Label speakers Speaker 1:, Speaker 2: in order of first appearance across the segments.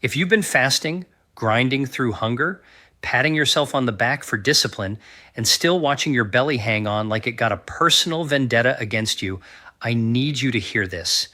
Speaker 1: If you've been fasting, grinding through hunger, patting yourself on the back for discipline, and still watching your belly hang on like it got a personal vendetta against you, I need you to hear this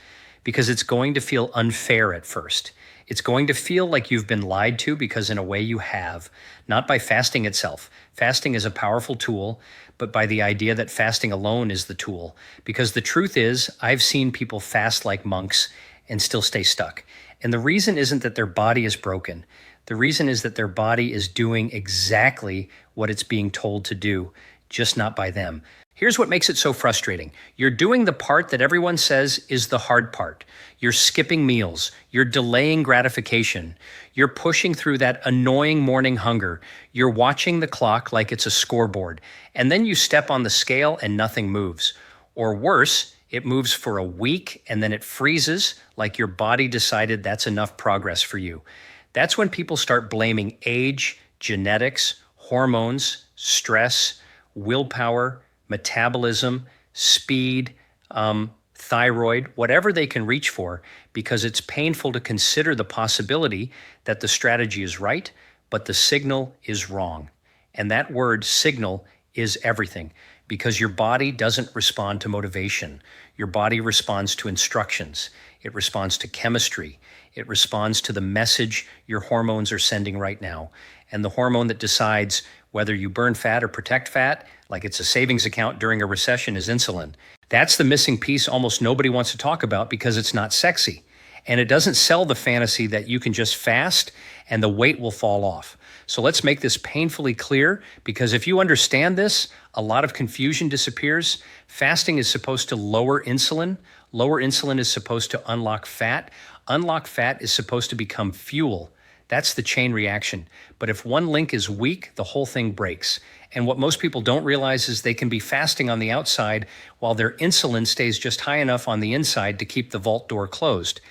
Speaker 1: because it's going to feel unfair at first. It's going to feel like you've been lied to because in a way you have, not by fasting itself. Fasting is a powerful tool, but by the idea that fasting alone is the tool. Because the truth is, I've seen people fast like monks and still stay stuck. And the reason isn't that their body is broken. The reason is that their body is doing exactly what it's being told to do, just not by them. Here's what makes it so frustrating. You're doing the part that everyone says is the hard part. You're skipping meals. You're delaying gratification. You're pushing through that annoying morning hunger. You're watching the clock like it's a scoreboard. And then you step on the scale and nothing moves. Or worse, it moves for a week and then it freezes like your body decided that's enough progress for you. That's when people start blaming age, genetics, hormones, stress, willpower, metabolism, speed, thyroid, whatever they can reach for, because it's painful to consider the possibility that the strategy is right, but the signal is wrong. And that word signal is everything, because your body doesn't respond to motivation. Your body responds to instructions. It responds to chemistry. It responds to the message your hormones are sending right now. And the hormone that decides whether you burn fat or protect fat, like it's a savings account during a recession, is insulin. That's the missing piece almost nobody wants to talk about because it's not sexy. And it doesn't sell the fantasy that you can just fast and the weight will fall off. So let's make this painfully clear, because if you understand this, a lot of confusion disappears. Fasting is supposed to lower insulin. Lower insulin is supposed to unlock fat. Unlock fat is supposed to become fuel. That's the chain reaction. But if one link is weak, the whole thing breaks. And what most people don't realize is they can be fasting on the outside while their insulin stays just high enough on the inside to keep the vault door closed.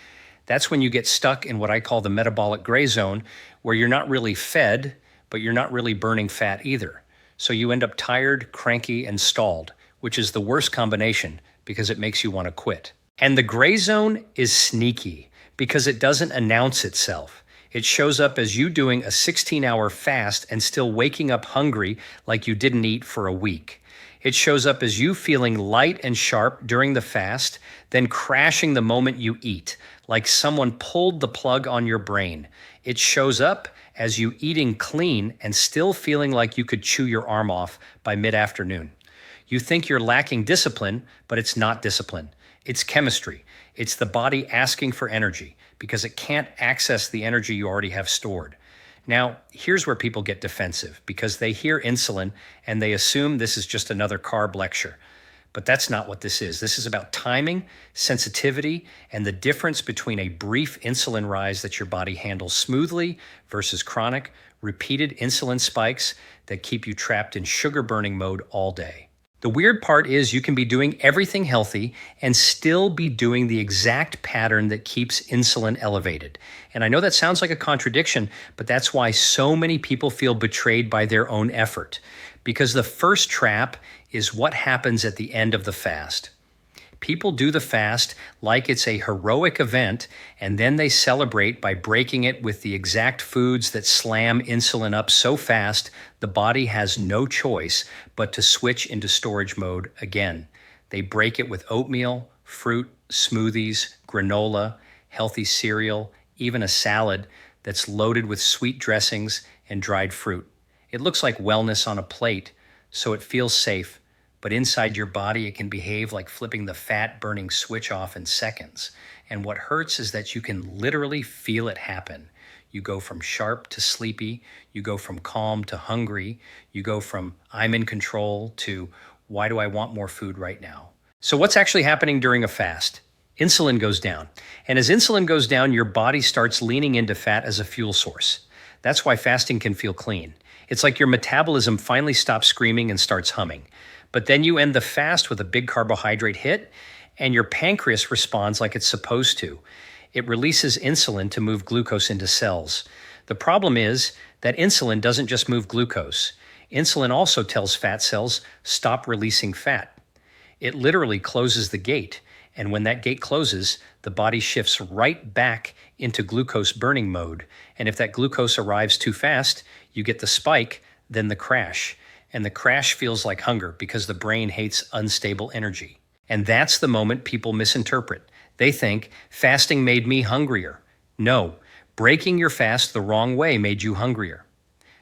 Speaker 1: That's when you get stuck in what I call the metabolic gray zone, where you're not really fed, but you're not really burning fat either. So you end up tired, cranky, and stalled, which is the worst combination because it makes you want to quit. And the gray zone is sneaky because it doesn't announce itself. It shows up as you doing a 16-hour fast and still waking up hungry like you didn't eat for a week. It shows up as you feeling light and sharp during the fast, then crashing the moment you eat, like someone pulled the plug on your brain. It shows up as you eating clean and still feeling like you could chew your arm off by mid-afternoon. You think you're lacking discipline, but it's not discipline. It's chemistry. It's the body asking for energy because it can't access the energy you already have stored. Now, here's where people get defensive because they hear insulin and they assume this is just another carb lecture. But that's not what this is. This is about timing, sensitivity, and the difference between a brief insulin rise that your body handles smoothly versus chronic, repeated insulin spikes that keep you trapped in sugar burning mode all day. The weird part is you can be doing everything healthy and still be doing the exact pattern that keeps insulin elevated. And I know that sounds like a contradiction, but that's why so many people feel betrayed by their own effort. Because the first trap is what happens at the end of the fast. People do the fast like it's a heroic event, and then they celebrate by breaking it with the exact foods that slam insulin up so fast the body has no choice but to switch into storage mode again. They break it with oatmeal, fruit, smoothies, granola, healthy cereal, even a salad that's loaded with sweet dressings and dried fruit. It looks like wellness on a plate, so it feels safe. But inside your body, it can behave like flipping the fat-burning switch off in seconds. And what hurts is that you can literally feel it happen. You go from sharp to sleepy. You go from calm to hungry. You go from I'm in control to why do I want more food right now? So what's actually happening during a fast? Insulin goes down. And as insulin goes down, your body starts leaning into fat as a fuel source. That's why fasting can feel clean. It's like your metabolism finally stops screaming and starts humming. But then you end the fast with a big carbohydrate hit, and your pancreas responds like it's supposed to. It releases insulin to move glucose into cells. The problem is that insulin doesn't just move glucose. Insulin also tells fat cells, stop releasing fat. It literally closes the gate, and when that gate closes, the body shifts right back into glucose burning mode. And if that glucose arrives too fast, you get the spike, then the crash. And the crash feels like hunger because the brain hates unstable energy. And that's the moment people misinterpret. They think fasting made me hungrier. No, breaking your fast the wrong way made you hungrier.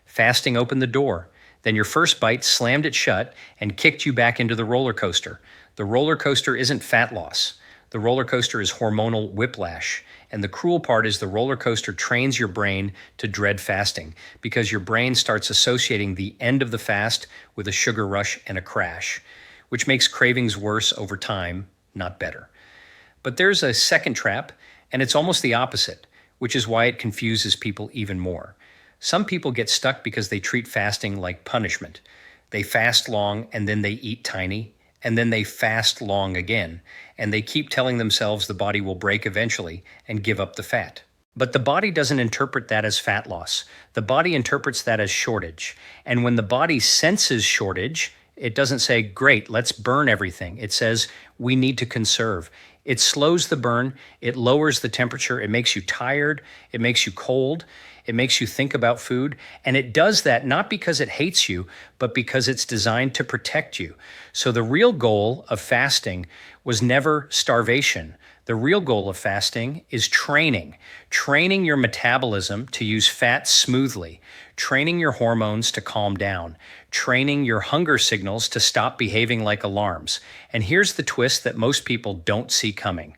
Speaker 1: Fasting opened the door. Then your first bite slammed it shut and kicked you back into the roller coaster. The roller coaster isn't fat loss. The roller coaster is hormonal whiplash. And the cruel part is the roller coaster trains your brain to dread fasting because your brain starts associating the end of the fast with a sugar rush and a crash, which makes cravings worse over time, not better. But there's a second trap, and it's almost the opposite, which is why it confuses people even more. Some people get stuck because they treat fasting like punishment. They fast long and then they eat tiny, and then they fast long again, and they keep telling themselves the body will break eventually and give up the fat. But the body doesn't interpret that as fat loss. The body interprets that as shortage. And when the body senses shortage, it doesn't say, great, let's burn everything. It says, we need to conserve. It slows the burn, it lowers the temperature, it makes you tired, it makes you cold, it makes you think about food, and it does that not because it hates you, but because it's designed to protect you. So the real goal of fasting was never starvation. The real goal of fasting is training your metabolism to use fat smoothly, training your hormones to calm down, training your hunger signals to stop behaving like alarms. And here's the twist that most people don't see coming.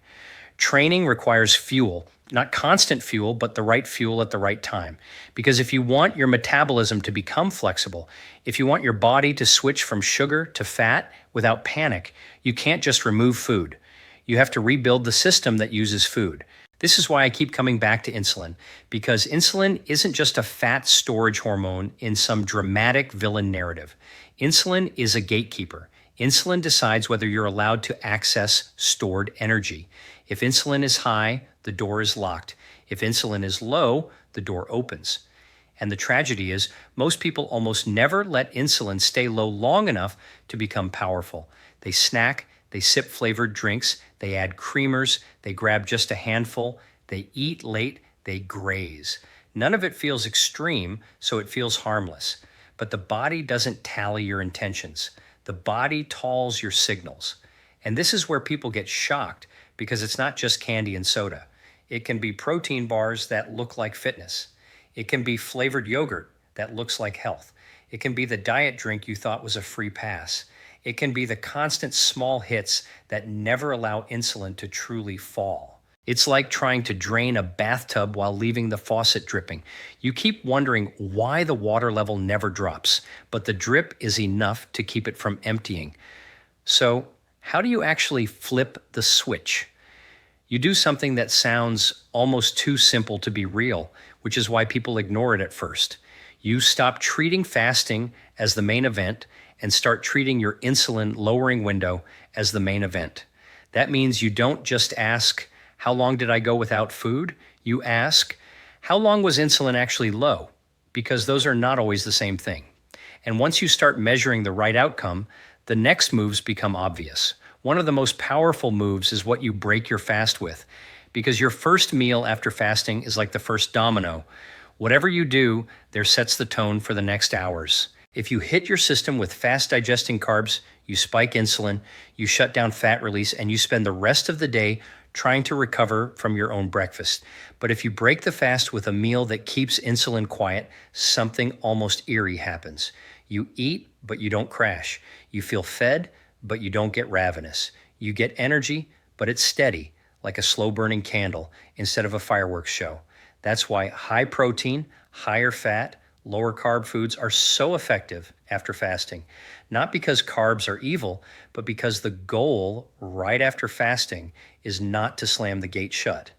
Speaker 1: Training requires fuel, not constant fuel, but the right fuel at the right time. Because if you want your metabolism to become flexible, if you want your body to switch from sugar to fat without panic, you can't just remove food. You have to rebuild the system that uses food. This is why I keep coming back to insulin, because insulin isn't just a fat storage hormone in some dramatic villain narrative. Insulin is a gatekeeper. Insulin decides whether you're allowed to access stored energy. If insulin is high, the door is locked. If insulin is low, the door opens. And the tragedy is, most people almost never let insulin stay low long enough to become powerful. They snack, they sip flavored drinks, they add creamers, they grab just a handful, they eat late, they graze. None of it feels extreme, so it feels harmless. But the body doesn't tally your intentions. The body talls your signals. And this is where people get shocked, because it's not just candy and soda. It can be protein bars that look like fitness. It can be flavored yogurt that looks like health. It can be the diet drink you thought was a free pass. It can be the constant small hits that never allow insulin to truly fall. It's like trying to drain a bathtub while leaving the faucet dripping. You keep wondering why the water level never drops, but the drip is enough to keep it from emptying. So, how do you actually flip the switch? You do something that sounds almost too simple to be real, which is why people ignore it at first. You stop treating fasting as the main event and start treating your insulin lowering window as the main event. That means you don't just ask, how long did I go without food? You ask, how long was insulin actually low? Because those are not always the same thing. And once you start measuring the right outcome, the next moves become obvious. One of the most powerful moves is what you break your fast with, because your first meal after fasting is like the first domino. Whatever you do, there sets the tone for the next hours. If you hit your system with fast digesting carbs, you spike insulin, you shut down fat release, and you spend the rest of the day trying to recover from your own breakfast. But if you break the fast with a meal that keeps insulin quiet, something almost eerie happens. You eat, but you don't crash. You feel fed, but you don't get ravenous. You get energy, but it's steady, like a slow-burning candle instead of a fireworks show. That's why high protein, higher fat, lower carb foods are so effective after fasting. Not because carbs are evil, but because the goal right after fasting is not to slam the gate shut.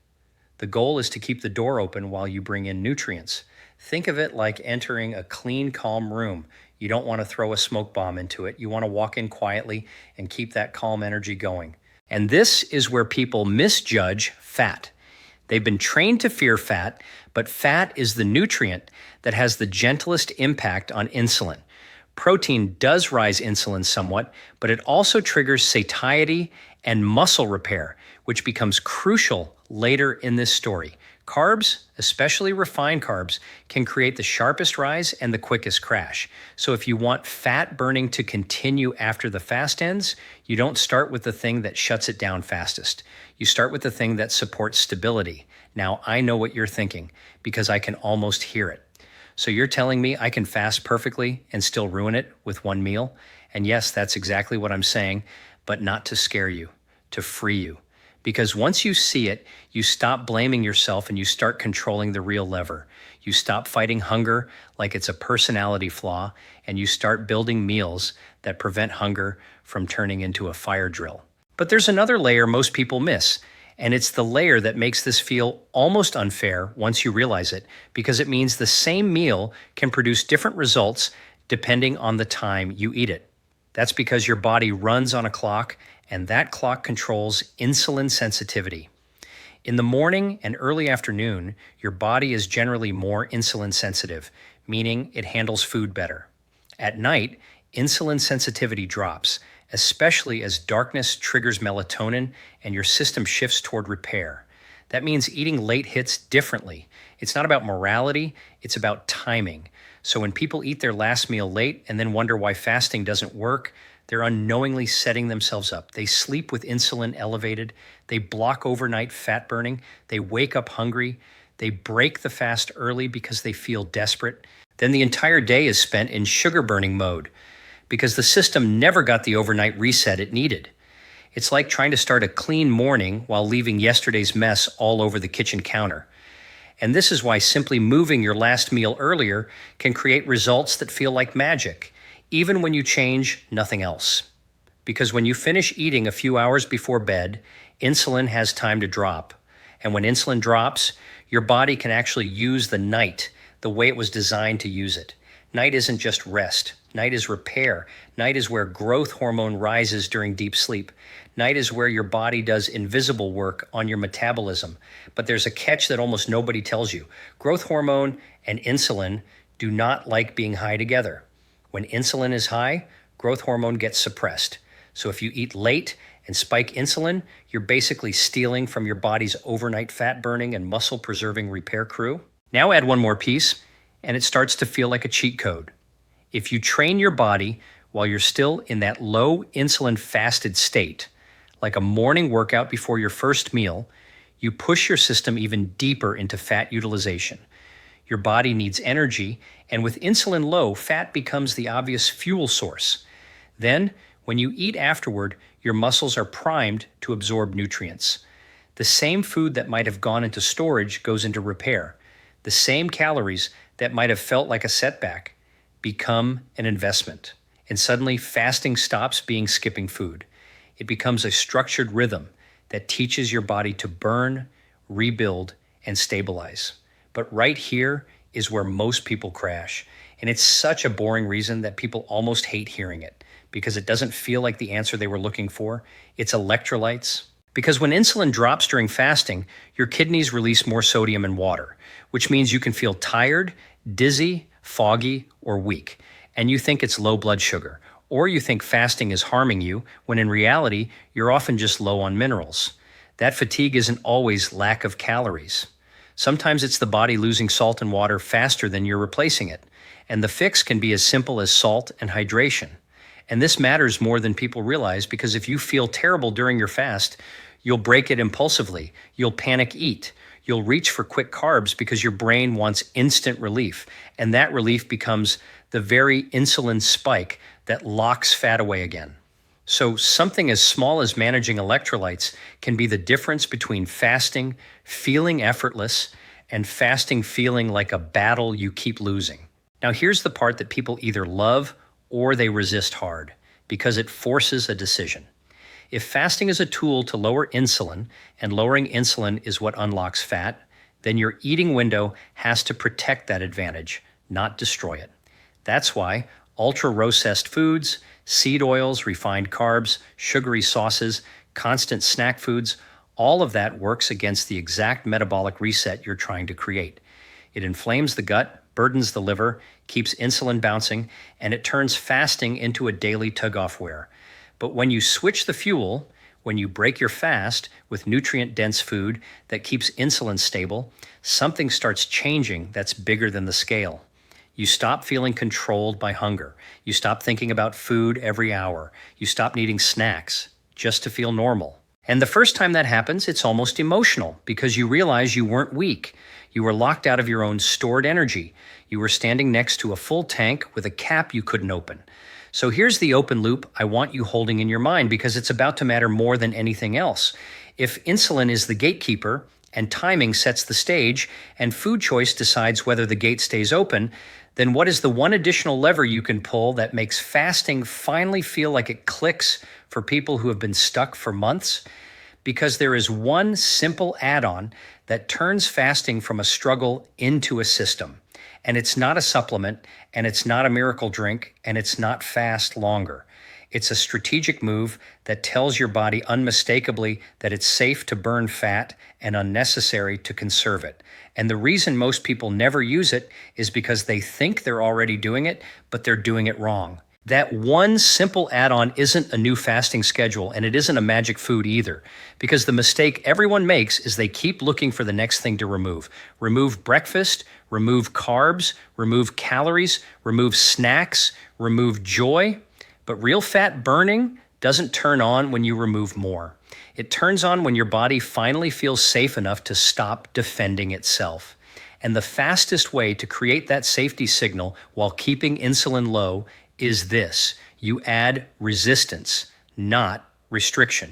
Speaker 1: The goal is to keep the door open while you bring in nutrients. Think of it like entering a clean, calm room. You don't want to throw a smoke bomb into it. You want to walk in quietly and keep that calm energy going. And this is where people misjudge fat. They've been trained to fear fat, but fat is the nutrient that has the gentlest impact on insulin. Protein does rise insulin somewhat, but it also triggers satiety and muscle repair, which becomes crucial later in this story. Carbs, especially refined carbs, can create the sharpest rise and the quickest crash. So if you want fat burning to continue after the fast ends, you don't start with the thing that shuts it down fastest. You start with the thing that supports stability. Now, I know what you're thinking because I can almost hear it. So you're telling me I can fast perfectly and still ruin it with one meal? And yes, that's exactly what I'm saying, but not to scare you, to free you. Because once you see it, you stop blaming yourself and you start controlling the real lever. You stop fighting hunger like it's a personality flaw, and you start building meals that prevent hunger from turning into a fire drill. But there's another layer most people miss, and it's the layer that makes this feel almost unfair once you realize it, because it means the same meal can produce different results depending on the time you eat it. That's because your body runs on a clock, and that clock controls insulin sensitivity. In the morning and early afternoon, your body is generally more insulin sensitive, meaning it handles food better. At night, insulin sensitivity drops, especially as darkness triggers melatonin and your system shifts toward repair. That means eating late hits differently. It's not about morality, it's about timing. So when people eat their last meal late and then wonder why fasting doesn't work, they're unknowingly setting themselves up. They sleep with insulin elevated, they block overnight fat burning, they wake up hungry, they break the fast early because they feel desperate. Then the entire day is spent in sugar burning mode because the system never got the overnight reset it needed. It's like trying to start a clean morning while leaving yesterday's mess all over the kitchen counter. And this is why simply moving your last meal earlier can create results that feel like magic, even when you change nothing else. Because when you finish eating a few hours before bed, insulin has time to drop. And when insulin drops, your body can actually use the night the way it was designed to use it. Night isn't just rest. Night is repair. Night is where growth hormone rises during deep sleep. Night is where your body does invisible work on your metabolism. But there's a catch that almost nobody tells you. Growth hormone and insulin do not like being high together. When insulin is high, growth hormone gets suppressed. So if you eat late and spike insulin, you're basically stealing from your body's overnight fat burning and muscle preserving repair crew. Now add one more piece, and it starts to feel like a cheat code. If you train your body while you're still in that low insulin fasted state, like a morning workout before your first meal, you push your system even deeper into fat utilization. Your body needs energy, and with insulin low, fat becomes the obvious fuel source. Then, when you eat afterward, your muscles are primed to absorb nutrients. The same food that might have gone into storage goes into repair. The same calories that might have felt like a setback become an investment. And suddenly, fasting stops being skipping food. It becomes a structured rhythm that teaches your body to burn, rebuild, and stabilize. But right here is where most people crash. And it's such a boring reason that people almost hate hearing it because it doesn't feel like the answer they were looking for. It's electrolytes. Because when insulin drops during fasting, your kidneys release more sodium and water, which means you can feel tired, dizzy, foggy, or weak. And you think it's low blood sugar. Or you think fasting is harming you, when in reality, you're often just low on minerals. That fatigue isn't always lack of calories. Sometimes it's the body losing salt and water faster than you're replacing it. And the fix can be as simple as salt and hydration. And this matters more than people realize, because if you feel terrible during your fast, you'll break it impulsively. You'll panic eat. You'll reach for quick carbs because your brain wants instant relief. And that relief becomes the very insulin spike that locks fat away again. So something as small as managing electrolytes can be the difference between fasting, feeling effortless, and fasting feeling like a battle you keep losing. Now here's the part that people either love or they resist hard, because it forces a decision. If fasting is a tool to lower insulin, and lowering insulin is what unlocks fat, then your eating window has to protect that advantage, not destroy it. That's why ultra-processed foods, seed oils, refined carbs, sugary sauces, constant snack foods, all of that works against the exact metabolic reset you're trying to create. It inflames the gut, burdens the liver, keeps insulin bouncing, and it turns fasting into a daily tug-off wear. But when you switch the fuel, When you break your fast with nutrient-dense food that keeps insulin stable, something starts changing that's bigger than the scale. You stop feeling controlled by hunger. You stop thinking about food every hour. You stop needing snacks just to feel normal. And the first time that happens, it's almost emotional because you realize you weren't weak. You were locked out of your own stored energy. You were standing next to a full tank with a cap you couldn't open. So here's the open loop I want you holding in your mind because it's about to matter more than anything else. If insulin is the gatekeeper and timing sets the stage and food choice decides whether the gate stays open, then what is the one additional lever you can pull that makes fasting finally feel like it clicks for people who have been stuck for months? Because there is one simple add-on that turns fasting from a struggle into a system. And it's not a supplement, and it's not a miracle drink, and it's not fast longer. It's a strategic move that tells your body unmistakably that it's safe to burn fat and unnecessary to conserve it. And the reason most people never use it is because they think they're already doing it, but they're doing it wrong. That one simple add-on isn't a new fasting schedule, and it isn't a magic food either, because the mistake everyone makes is they keep looking for the next thing to remove. Remove breakfast, remove carbs, remove calories, remove snacks, remove joy. But real fat burning doesn't turn on when you remove more. It turns on when your body finally feels safe enough to stop defending itself. And the fastest way to create that safety signal while keeping insulin low is this: you add resistance, not restriction.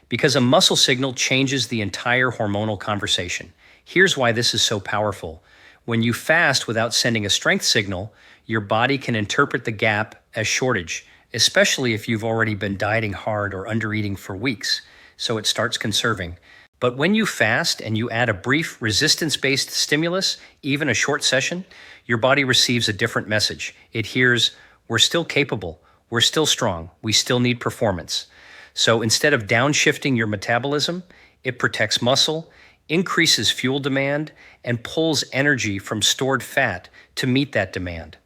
Speaker 1: Because a muscle signal changes the entire hormonal conversation. Here's why this is so powerful. When you fast without sending a strength signal, your body can interpret the gap as shortage, especially if you've already been dieting hard or undereating for weeks, so it starts conserving. But when you fast and you add a brief resistance-based stimulus, even a short session, your body receives a different message. It hears, we're still capable, we're still strong, we still need performance. So instead of downshifting your metabolism, it protects muscle, increases fuel demand, and pulls energy from stored fat to meet that demand.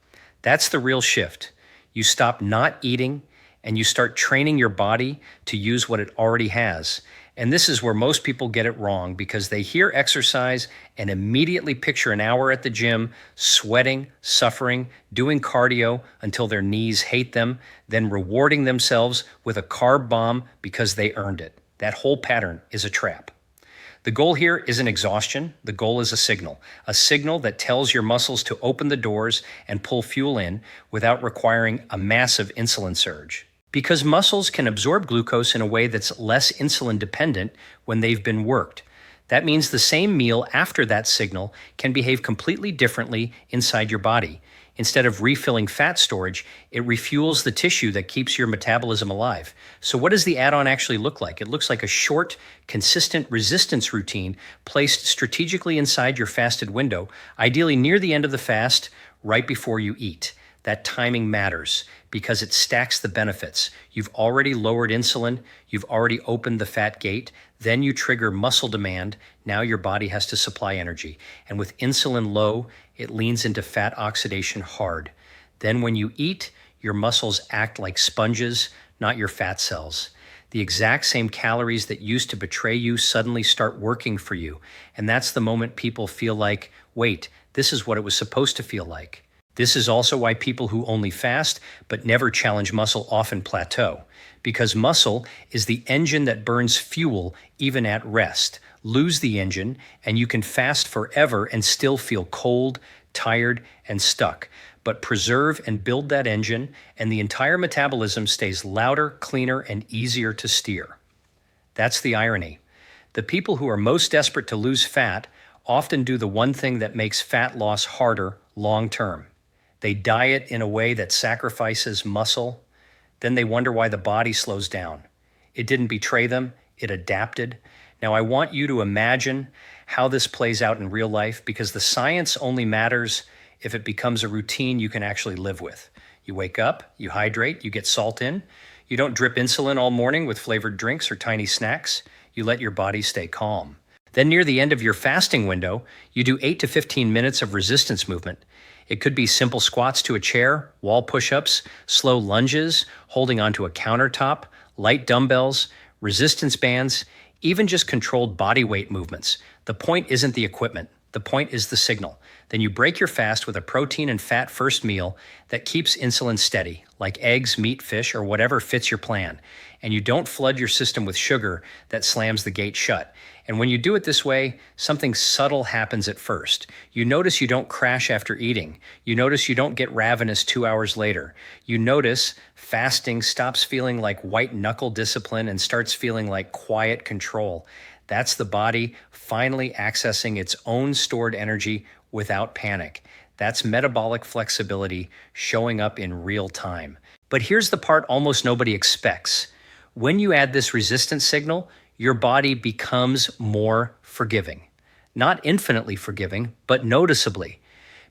Speaker 1: That's the real shift. You stop not eating and you start training your body to use what it already has. And this is where most people get it wrong because they hear exercise and immediately picture an hour at the gym, sweating, suffering, doing cardio until their knees hate them, then rewarding themselves with a carb bomb because they earned it. That whole pattern is a trap. The goal here isn't exhaustion. The goal is a signal that tells your muscles to open the doors and pull fuel in without requiring a massive insulin surge. Because muscles can absorb glucose in a way that's less insulin dependent when they've been worked. That means the same meal after that signal can behave completely differently inside your body. Instead of refilling fat storage, it refuels the tissue that keeps your metabolism alive. So what does the add-on actually look like? It looks like a short, consistent resistance routine placed strategically inside your fasted window, ideally near the end of the fast, right before you eat. That timing matters because it stacks the benefits. You've already lowered insulin, you've already opened the fat gate, then you trigger muscle demand. Now your body has to supply energy. And with insulin low, it leans into fat oxidation hard. Then when you eat, your muscles act like sponges, not your fat cells. The exact same calories that used to betray you suddenly start working for you. And that's the moment people feel like, wait, this is what it was supposed to feel like. This is also why people who only fast but never challenge muscle often plateau, because muscle is the engine that burns fuel even at rest. Lose the engine, and you can fast forever and still feel cold, tired, and stuck. But preserve and build that engine, and the entire metabolism stays louder, cleaner, and easier to steer. That's the irony. The people who are most desperate to lose fat often do the one thing that makes fat loss harder long term. They diet in a way that sacrifices muscle. Then they wonder why the body slows down. It didn't betray them, it adapted. Now I want you to imagine how this plays out in real life, because the science only matters if it becomes a routine you can actually live with. You wake up, you hydrate, you get salt in. You don't drip insulin all morning with flavored drinks or tiny snacks. You let your body stay calm. Then near the end of your fasting window, you do 8 to 15 minutes of resistance movement. It could be simple squats to a chair, wall push-ups, slow lunges, holding onto a countertop, light dumbbells, resistance bands, even just controlled body weight movements. The point isn't the equipment. The point is the signal. Then you break your fast with a protein and fat first meal that keeps insulin steady, like eggs, meat, fish, or whatever fits your plan. And you don't flood your system with sugar that slams the gate shut. And when you do it this way, something subtle happens at first. You notice you don't crash after eating. You notice you don't get ravenous 2 hours later. You notice fasting stops feeling like white knuckle discipline and starts feeling like quiet control. That's the body finally accessing its own stored energy without panic. That's metabolic flexibility showing up in real time. But here's the part almost nobody expects. When you add this resistance signal, your body becomes more forgiving. Not infinitely forgiving, but noticeably.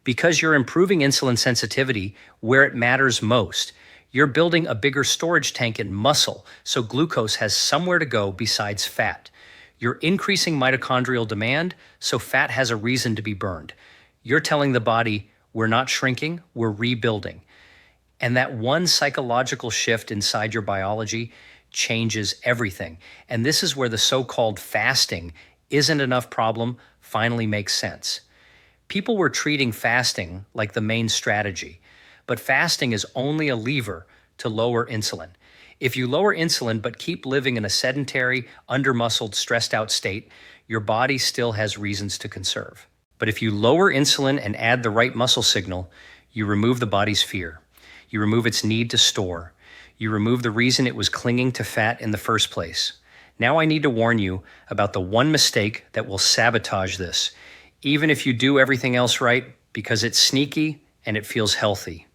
Speaker 1: Because you're improving insulin sensitivity where it matters most. You're building a bigger storage tank in muscle, so glucose has somewhere to go besides fat. You're increasing mitochondrial demand, so fat has a reason to be burned. You're telling the body, we're not shrinking, we're rebuilding. And that one psychological shift inside your biology changes everything. And this is where the so-called fasting isn't enough problem finally makes sense. People were treating fasting like the main strategy, but fasting is only a lever to lower insulin. If you lower insulin but keep living in a sedentary, under-muscled, stressed-out state, your body still has reasons to conserve. But if you lower insulin and add the right muscle signal, you remove the body's fear. You remove its need to store. You remove the reason it was clinging to fat in the first place. Now I need to warn you about the one mistake that will sabotage this, even if you do everything else right, because it's sneaky and it feels healthy.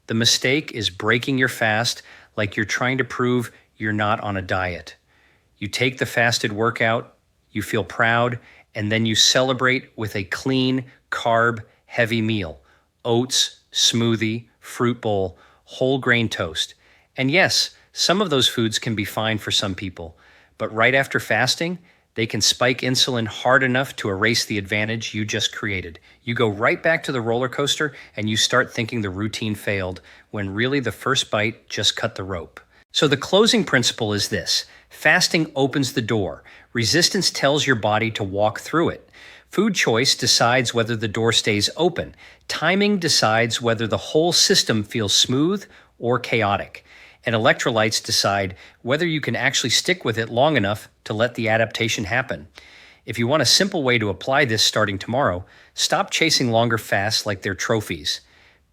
Speaker 1: The mistake is breaking your fast like you're trying to prove you're not on a diet. You take the fasted workout, you feel proud, and then you celebrate with a clean, carb-heavy meal. Oats, smoothie, fruit bowl, whole grain toast. And yes, some of those foods can be fine for some people, but right after fasting, they can spike insulin hard enough to erase the advantage you just created. You go right back to the roller coaster and you start thinking the routine failed when really the first bite just cut the rope. So the closing principle is this: fasting opens the door. Resistance tells your body to walk through it. Food choice decides whether the door stays open. Timing decides whether the whole system feels smooth or chaotic. And electrolytes decide whether you can actually stick with it long enough to let the adaptation happen. If you want a simple way to apply this starting tomorrow, stop chasing longer fasts like they're trophies.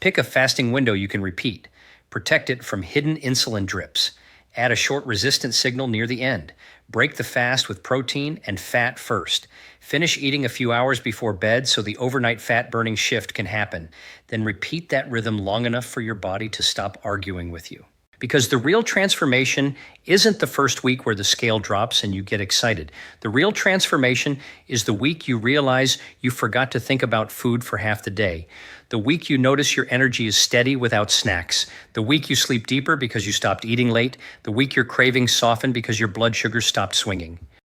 Speaker 1: Pick a fasting window you can repeat. Protect it from hidden insulin drips. Add a short resistance signal near the end. Break the fast with protein and fat first. Finish eating a few hours before bed so the overnight fat burning shift can happen. Then repeat that rhythm long enough for your body to stop arguing with you. Because the real transformation isn't the first week where the scale drops and you get excited. The real transformation is the week you realize you forgot to think about food for half the day. The week you notice your energy is steady without snacks. The week you sleep deeper because you stopped eating late. The week your cravings soften because your blood sugar stopped swinging.